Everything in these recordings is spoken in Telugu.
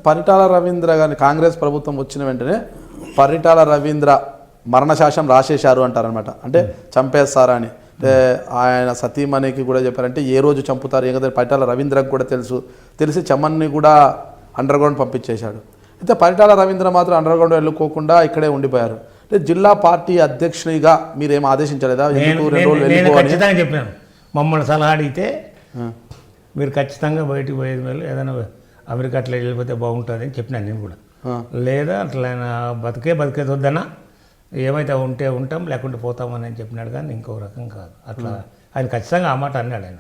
పరిటాల రవీంద్ర గారిని కాంగ్రెస్ ప్రభుత్వం వచ్చిన వెంటనే పరిటాల రవీంద్ర మరణశాసనం రాసేశారు అంటారనమాట. అంటే చంపేస్తారా అని. అంటే ఆయన సతీమణికి కూడా చెప్పారంటే ఏ రోజు చంపుతారు ఏం కదా పరిటాల రవీంద్రకు కూడా తెలిసి చమ్మన్ని కూడా అండర్ గ్రౌండ్ పంపించేశాడు. అయితే పరిటాల రవీంద్ర మాత్రం అండర్ గ్రౌండ్ వెళ్ళుకోకుండా ఇక్కడే ఉండిపోయారు. అంటే జిల్లా పార్టీ అధ్యక్షునిగా మీరేం ఆదేశించలేదా? చెప్పాను మమ్మల్ని సలహా అడిగితే మీరు ఖచ్చితంగా బయటికి పోయేది మేలు, ఏదైనా అమెరికా అట్లా వెళ్ళిపోతే బాగుంటుంది అని చెప్పినాను నేను కూడా. లేదా అట్లా ఆయన బతికేది వద్దన్నా ఏమైతే ఉంటే ఉంటాం లేకుంటే పోతామని చెప్పినాడు. కానీ ఇంకో రకం కాదు అట్లా. ఆయన ఖచ్చితంగా ఆ మాట అన్నాడు. ఆయన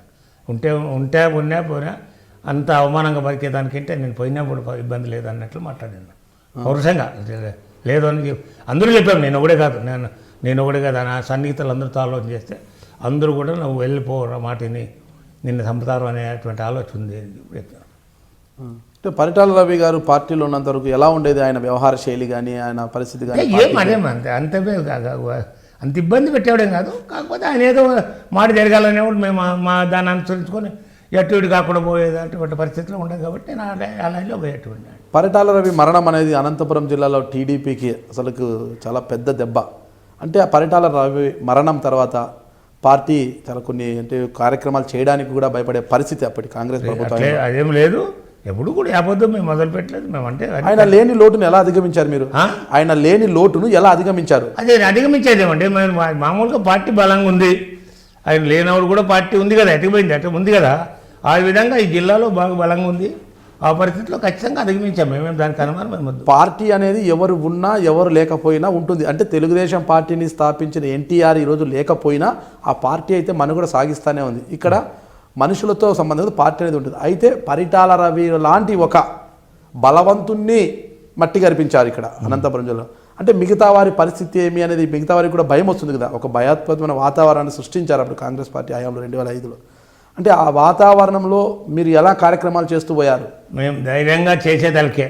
ఉంటే పోయినా అంత అవమానంగా బతికేదానికంటే నేను పోయినప్పుడు ఇబ్బంది లేదు అన్నట్లు మాట్లాడాను పౌరుషంగా. లేదు అని అందరూ చెప్పాము, నేను ఒకడే కాదు నా సన్నిహితులు అందరితో ఆలోచన చేస్తే అందరూ కూడా నువ్వు వెళ్ళిపో మాటిని నిన్ను చంపుతారు అనేటువంటి ఆలోచన ఉంది అని చెప్పాను. అంటే పరిటాల రవి గారు పార్టీలో ఉన్నంత వరకు ఎలా ఉండేది ఆయన వ్యవహార శైలి కానీ ఆయన పరిస్థితి కానీ? అంత ఇబ్బంది పెట్టేవాడేం కాదు. కాకపోతే ఆయన ఏదో మాట జరగాలనేవాడు మేము మా దాన్ని అనుసరించుకొని ఎటు కాకుండా పోయేది అటువంటి పరిస్థితిలో ఉండదు కాబట్టి నేను ఆ లైన్లో పోయేటువంటి. పరిటాల రవి మరణం అనేది అనంతపురం జిల్లాలో టీడీపీకి అసలు చాలా పెద్ద దెబ్బ. అంటే ఆ పరిటాల రవి మరణం తర్వాత పార్టీ చాలా కొన్ని అంటే కార్యక్రమాలు చేయడానికి కూడా భయపడే పరిస్థితి అప్పటి కాంగ్రెస్ ప్రభుత్వం. అదేం లేదు, ఎప్పుడు కూడా అబద్ధం మేము మొదలు పెట్టలేదు. మేము అంటే ఆయన లేని లోటును ఎలా అధిగమించారు మీరు? ఆయన లేని లోటును ఎలా అధిగమించారు? అదే అధిగమించేదేమంటే మేము మామూలుగా పార్టీ బలంగా ఉంది, ఆయన లేనప్పుడు కూడా పార్టీ ఉంది కదా, ఎటుపోయింది అటు ఉంది కదా. ఆ విధంగా ఈ జిల్లాలో బాగా బలంగా ఉంది. ఆ పరిస్థితిలో ఖచ్చితంగా అధిగమించాం. మేమేం దానికి అనుమానం. పార్టీ అనేది ఎవరు ఉన్నా ఎవరు లేకపోయినా ఉంటుంది. అంటే తెలుగుదేశం పార్టీని స్థాపించిన ఎన్టీఆర్ ఈరోజు లేకపోయినా ఆ పార్టీ అయితే మనుగడ సాగిస్తూనే ఉంది. ఇక్కడ మనుషులతో సంబంధం పార్టీ అనేది ఉంటుంది. అయితే పరిటాల రవి లాంటి ఒక బలవంతుణ్ణి మట్టి గరిపించారు ఇక్కడ అనంతపురం జిల్లాలో. అంటే మిగతా వారి పరిస్థితి ఏమి అనేది మిగతా వారికి కూడా భయం వస్తుంది కదా. ఒక భయాత్మకమైన వాతావరణాన్ని సృష్టించారు అప్పుడు కాంగ్రెస్ పార్టీ హయాంలో 2005లో. అంటే ఆ వాతావరణంలో మీరు ఎలా కార్యక్రమాలు చేస్తూ పోయారు? మేము ధైర్యంగా చేసేదలకే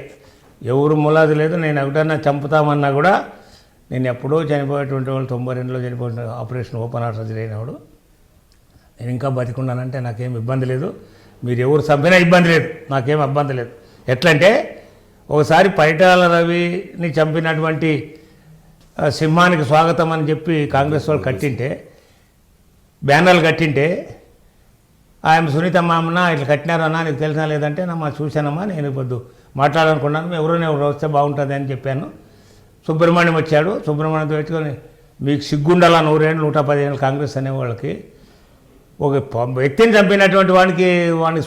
ఎవరు ములాది లేదు. నేను ఒకటన్నా చంపుతామన్నా కూడా నేను ఎప్పుడో చనిపోయేటువంటి వాళ్ళు 92లో చనిపోయిన ఆపరేషన్ ఓపెన్ హార్ట్ సర్జరీ అయినప్పుడు నేను ఇంకా బతికున్నానంటే నాకేం ఇబ్బంది లేదు. మీరు ఎవరు చంపినా ఇబ్బంది లేదు, నాకేం ఇబ్బంది లేదు. ఎట్లంటే ఒకసారి పరిటాల రవిని చంపినటువంటి సింహానికి స్వాగతం అని చెప్పి కాంగ్రెస్ వాళ్ళు కట్టింటే, బ్యానర్లు కట్టింటే ఆయన సునీతమ్మ అమ్మన ఇట్లా కట్టినారన్నా నీకు తెలిసినా లేదంటే మా చూశానమ్మా నేను పొద్దు మాట్లాడాలనుకున్నాను, ఎవరు వస్తే బాగుంటుంది అని చెప్పాను. సుబ్రహ్మణ్యం వచ్చాడు. సుబ్రహ్మణ్యంతో పెట్టుకొని మీకు సిగ్గుండాల 100 ఏళ్ళు 110 ఏళ్ళు కాంగ్రెస్ అనే వాళ్ళకి ఒక వ్యక్తిని చంపినటువంటి వాడికి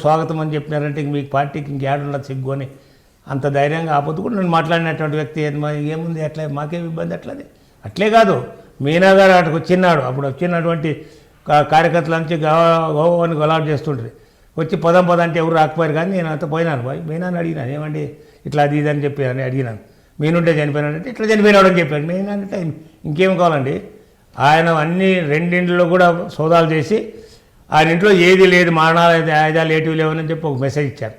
స్వాగతం అని చెప్పినారంటే మీకు పార్టీకి ఇంకేడున్నది సిగ్గు అని అంత ధైర్యంగా ఆపొద్దు కూడా నేను మాట్లాడినటువంటి వ్యక్తి ఏముంది అట్లా మాకేం ఇబ్బంది అట్లది. అట్లే కాదు మీనా గారు అటుకు వచ్చినాడు. అప్పుడు వచ్చినటువంటి కార్యకర్తల నుంచి గోవాని గొలాట్ చేస్తుంటారు. వచ్చి పదం అంటే ఎవరు రాకపోయారు. కానీ నేను అంత పోయినాను మీనాన్ని అడిగినాను, ఏమండి ఇట్లా అది ఇది అని చెప్పి అడిగినాను. మీనుంటే చనిపోయినాడంటే ఇట్లా చనిపోయినాడు అని చెప్పాడు. నేనంటే ఇంకేం కావాలండి, ఆయన అన్ని రెండింటిలో కూడా సోదాలు చేసి ఆయన ఇంట్లో ఏది లేదు, మరణాలు ఆయుధాలు ఏటివి లేవని చెప్పి ఒక మెసేజ్ ఇచ్చారు.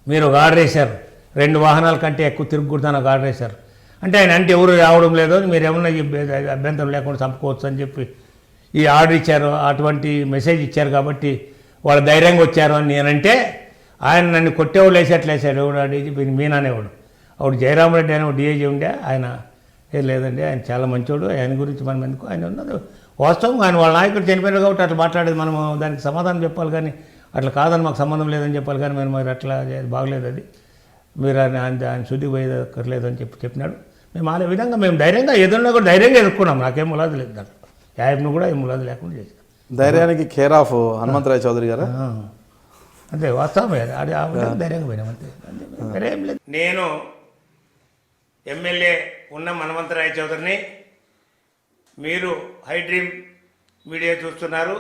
మీరు ఒక ఆర్డర్ వేశారు, 2 వాహనాల కంటే ఎక్కువ తిరుగుతాను ఒక ఆర్డర్ వేశారు. అంటే ఆయన అంటే ఎవరు రావడం లేదు, మీరు ఏమన్నా అభ్యంతరం లేకుండా చంపుకోవచ్చు అని చెప్పి ఈ ఆర్డర్ ఇచ్చారు. అటువంటి మెసేజ్ ఇచ్చారు కాబట్టి వాళ్ళు ధైర్యంగా వచ్చారు అని నేనంటే ఆయన నన్ను కొట్టేవాళ్ళు వేసేట్లు వేసాడు. ఎవడు డీజీపీ మీనానేవాడు. అప్పుడు జయరామరెడ్డి ఆయన డిఐజీ ఉండే. ఆయన ఏం లేదండి ఆయన చాలా మంచోడు, ఆయన గురించి మనం ఎందుకు, ఆయన ఉన్నది వాస్తవం. ఆయన వాళ్ళ నాయకుడు చనిపోయినారు కాబట్టి అట్లా మాట్లాడేది మనం దానికి సమాధానం చెప్పాలి. కానీ అట్లా కాదని మాకు సంబంధం లేదని చెప్పాలి. కానీ మీరు అట్లా బాగలేదు, అది మీరు ఆయన శుద్ధికి పోయేదక్కర్లేదు అని చెప్పినాడు. మేము ఆ విధంగా మేము ధైర్యంగా ఏదన్నా కూడా ధైర్యంగా ఎదుర్కొన్నాం. నాకేం ములాది లేదు దాంట్లో, యాప్ను కూడా ఏం ములాది లేకుండా చేసాం. ధైర్యానికి కేర్ ఆఫ్ హనుమంతరాయ చౌదరి గారు అంతే వాస్తవమే. అది ఆ విధంగా ధైర్యంగా పోయినాం అంతే, వేరే ఏం లేదు. నేను ఎమ్మెల్యే ఉన్న హనుమంతరాయ చౌదరిని, మీరు హై డ్రీమ్ మీడియా చూస్తున్నారు.